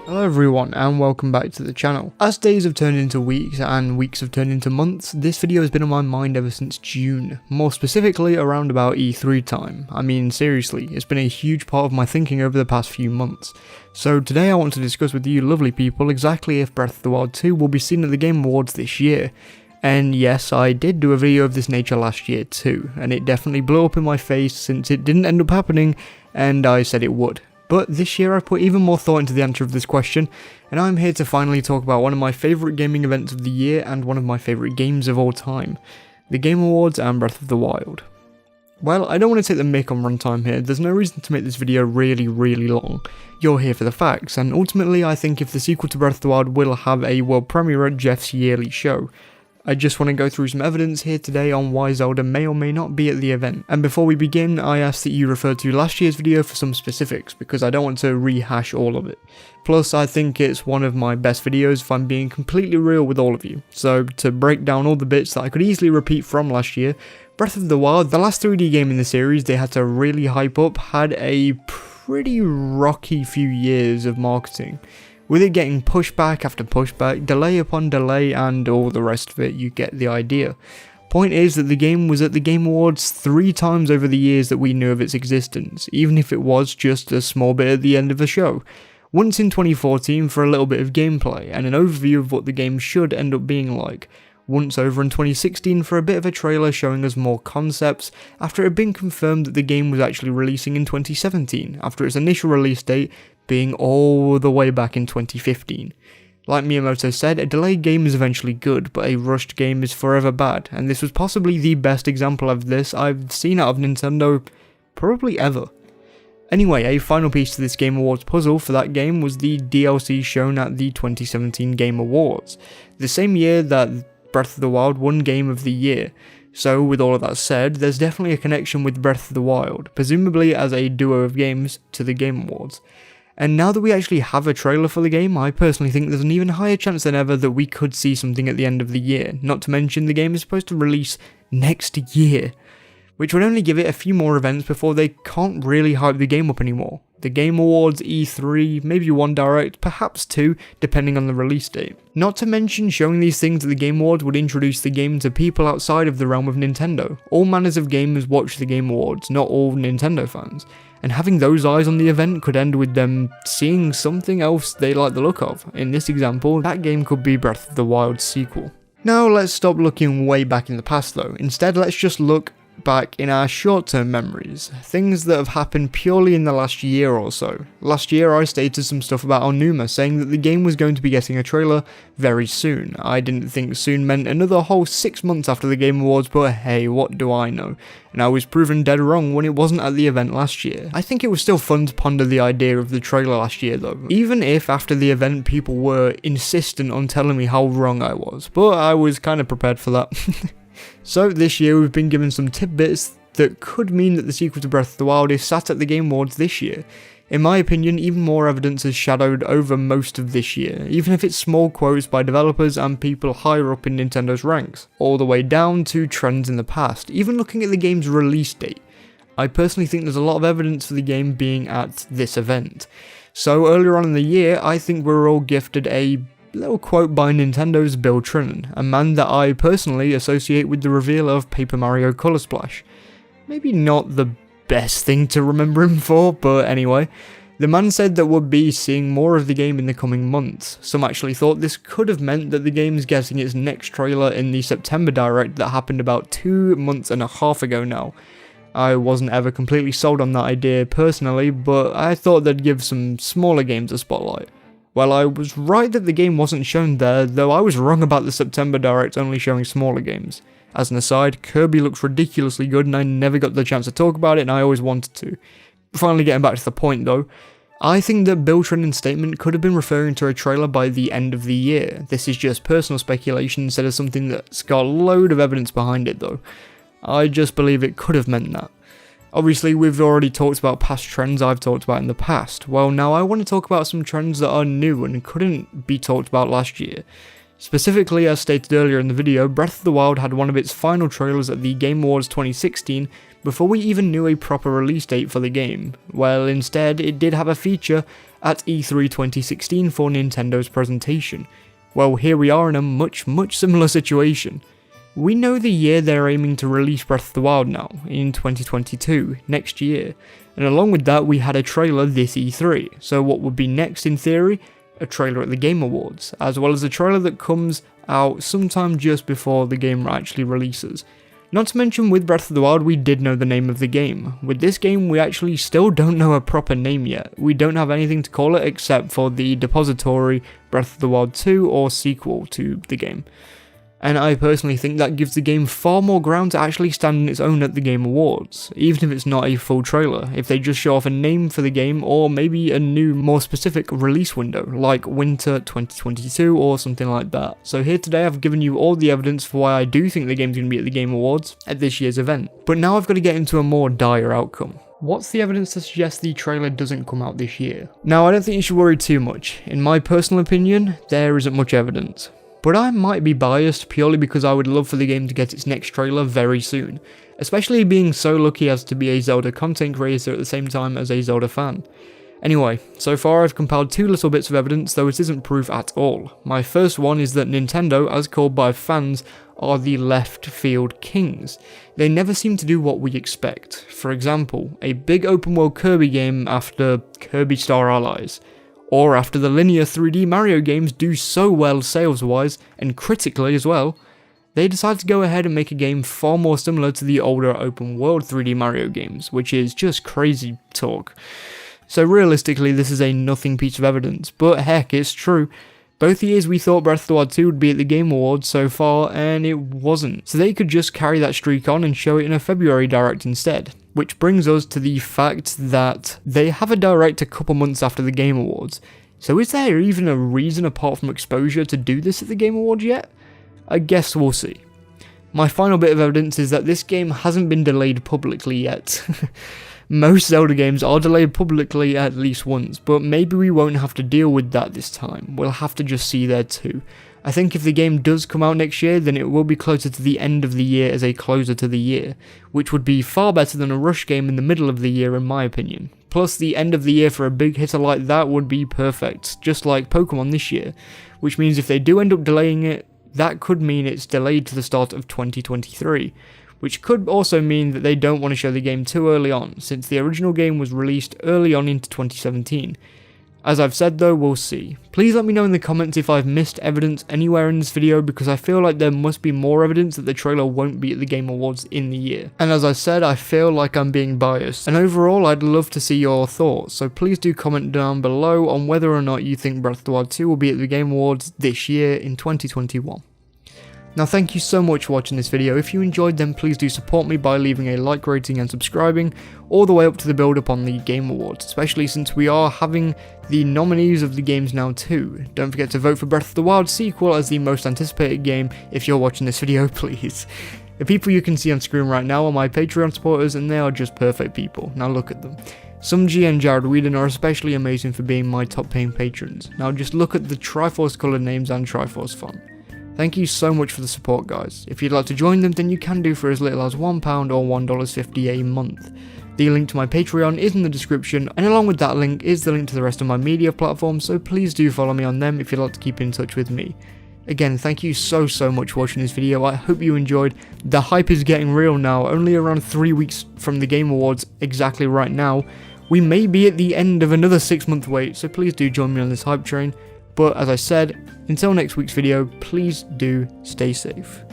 Hello everyone and welcome back to the channel. As days have turned into weeks and weeks have turned into months, this video has been on my mind ever since June, more specifically around about E3 time. I mean seriously, it's been a huge part of my thinking over the past few months. So today I want to discuss with you lovely people exactly if Breath of the Wild 2 will be seen at the Game Awards this year. And yes, I did do a video of this nature last year too, and it definitely blew up in my face since it didn't end up happening, and I said it would. But this year I put even more thought into the answer of this question, and I'm here to finally talk about one of my favourite gaming events of the year and one of my favourite games of all time, the Game Awards and Breath of the Wild. Well, I don't want to take the mick on runtime here, there's no reason to make this video really long. You're here for the facts, and ultimately I think if the sequel to Breath of the Wild will have a world premiere at Jeff's yearly show. I just want to go through some evidence here today on why Zelda may or may not be at the event. And before we begin, I ask that you refer to last year's video for some specifics, because I don't want to rehash all of it. Plus, I think it's one of my best videos if I'm being completely real with all of you. So, to break down all the bits that I could easily repeat from last year, Breath of the Wild, the last 3D game in the series they had to really hype up, had a pretty rocky few years of marketing. With it getting pushback after pushback, delay upon delay, and all the rest of it, you get the idea. Point is that the game was at the Game Awards 3 times over the years that we knew of its existence, even if it was just a small bit at the end of the show. Once in 2014 for a little bit of gameplay, and an overview of what the game should end up being like. Once over in 2016 for a bit of a trailer showing us more concepts, after it had been confirmed that the game was actually releasing in 2017, after its initial release date being all the way back in 2015. Like Miyamoto said, a delayed game is eventually good, but a rushed game is forever bad, and this was possibly the best example of this I've seen out of Nintendo probably ever. Anyway, a final piece to this Game Awards puzzle for that game was the DLC shown at the 2017 Game Awards, the same year that Breath of the Wild won Game of the Year. So with all of that said, there's definitely a connection with Breath of the Wild, presumably as a duo of games, to the Game Awards. And now that we actually have a trailer for the game, I personally think there's an even higher chance than ever that we could see something at the end of the year, not to mention the game is supposed to release next year, which would only give it a few more events before they can't really hype the game up anymore. The Game Awards, E3, maybe one Direct, perhaps 2, depending on the release date. Not to mention showing these things at the Game Awards would introduce the game to people outside of the realm of Nintendo. All manners of gamers watch the Game Awards, not all Nintendo fans. And having those eyes on the event could end with them seeing something else they like the look of. In this example, that game could be Breath of the Wild's sequel. Now let's stop looking way back in the past though, instead let's just look back in our short-term memories, things that have happened purely in the last year or so. Last year I stated some stuff about Onuma, saying that the game was going to be getting a trailer very soon. I didn't think soon meant another whole 6 months after the Game Awards, but hey, what do I know? And I was proven dead wrong when it wasn't at the event last year. I think it was still fun to ponder the idea of the trailer last year though, even if after the event people were insistent on telling me how wrong I was, but I was kind of prepared for that. So this year we've been given some tidbits that could mean that the sequel to Breath of the Wild is sat at the Game Awards this year. In my opinion, even more evidence has shadowed over most of this year, even if it's small quotes by developers and people higher up in Nintendo's ranks, all the way down to trends in the past, even looking at the game's release date. I personally think there's a lot of evidence for the game being at this event. So earlier on in the year, I think we were all gifted a little quote by Nintendo's Bill Trinen, a man that I personally associate with the reveal of Paper Mario Color Splash. Maybe not the best thing to remember him for, but anyway. The man said that we'll be seeing more of the game in the coming months. Some actually thought this could have meant that the game's getting its next trailer in the September Direct that happened about 2.5 months ago now. I wasn't ever completely sold on that idea personally, but I thought they'd give some smaller games a spotlight. Well, I was right that the game wasn't shown there, though I was wrong about the September Direct only showing smaller games. As an aside, Kirby looks ridiculously good and I never got the chance to talk about it and I always wanted to. Finally getting back to the point though, I think that Bill Trinin's statement could have been referring to a trailer by the end of the year. This is just personal speculation instead of something that's got a load of evidence behind it though. I just believe it could have meant that. Obviously, we've already talked about past trends I've talked about in the past. Well, now I want to talk about some trends that are new and couldn't be talked about last year. Specifically, as stated earlier in the video, Breath of the Wild had one of its final trailers at the Game Awards 2016 before we even knew a proper release date for the game. Well, instead, it did have a feature at E3 2016 for Nintendo's presentation. Well, here we are in a much similar situation. We know the year they're aiming to release Breath of the Wild now, in 2022, next year, and along with that we had a trailer this E3, so what would be next in theory? A trailer at the Game Awards, as well as a trailer that comes out sometime just before the game actually releases. Not to mention, with Breath of the Wild we did know the name of the game. With this game we actually still don't know a proper name yet. We don't have anything to call it except for the depository Breath of the Wild 2 or sequel to the game. And I personally think that gives the game far more ground to actually stand on its own at the Game Awards, even if it's not a full trailer, if they just show off a name for the game or maybe a new, more specific release window, like Winter 2022 or something like that. So here today I've given you all the evidence for why I do think the game's going to be at the Game Awards at this year's event. But now I've got to get into a more dire outcome. What's the evidence to suggest the trailer doesn't come out this year? Now, I don't think you should worry too much. In my personal opinion, there isn't much evidence. But I might be biased purely because I would love for the game to get its next trailer very soon, especially being so lucky as to be a Zelda content creator at the same time as a Zelda fan. Anyway, so far I've compiled two little bits of evidence, though it isn't proof at all. My first one is that Nintendo, as called by fans, are the left field kings. They never seem to do what we expect. For example, a big open world Kirby game after Kirby Star Allies. Or after the linear 3D Mario games do so well sales-wise, and critically as well, they decide to go ahead and make a game far more similar to the older open-world 3D Mario games, which is just crazy talk. So realistically, this is a nothing piece of evidence, but heck, it's true. Both years we thought Breath of the Wild 2 would be at the Game Awards so far, and it wasn't. So they could just carry that streak on and show it in a February Direct instead. Which brings us to the fact that they have a Direct a couple months after the Game Awards. So is there even a reason apart from exposure to do this at the Game Awards yet? I guess we'll see. My final bit of evidence is that this game hasn't been delayed publicly yet. Most Zelda games are delayed publicly at least once, but maybe we won't have to deal with that this time. We'll have to just see there too. I think if the game does come out next year, then it will be closer to the end of the year as a closer to the year, which would be far better than a rush game in the middle of the year in my opinion. Plus, the end of the year for a big hitter like that would be perfect, just like Pokemon this year, which means if they do end up delaying it, that could mean it's delayed to the start of 2023. Which could also mean that they don't want to show the game too early on, since the original game was released early on into 2017. As I've said though, we'll see. Please let me know in the comments if I've missed evidence anywhere in this video, because I feel like there must be more evidence that the trailer won't be at the Game Awards in the year. And as I said, I feel like I'm being biased, and overall I'd love to see your thoughts, so please do comment down below on whether or not you think Breath of the Wild 2 will be at the Game Awards this year in 2021. Now thank you so much for watching this video. If you enjoyed, then please do support me by leaving a like rating and subscribing all the way up to the build up on the Game Awards, especially since we are having the nominees of the games now too. Don't forget to vote for Breath of the Wild sequel as the most anticipated game if you're watching this video, please. The people you can see on screen right now are my Patreon supporters, and they are just perfect people. Now look at them. Sumji and Jared Whedon are especially amazing for being my top paying patrons. Now just look at the Triforce coloured names and Triforce font. Thank you so much for the support, guys. If you'd like to join them, then you can do for as little as £1 or $1.50 a month. The link to my Patreon is in the description, and along with that link is the link to the rest of my media platforms, so please do follow me on them if you'd like to keep in touch with me. Again, thank you so much for watching this video. I hope you enjoyed. The hype is getting real now, only around 3 weeks from the Game Awards exactly right now. We may be at the end of another 6-month wait, so please do join me on this hype train. But as I said, until next week's video, please do stay safe.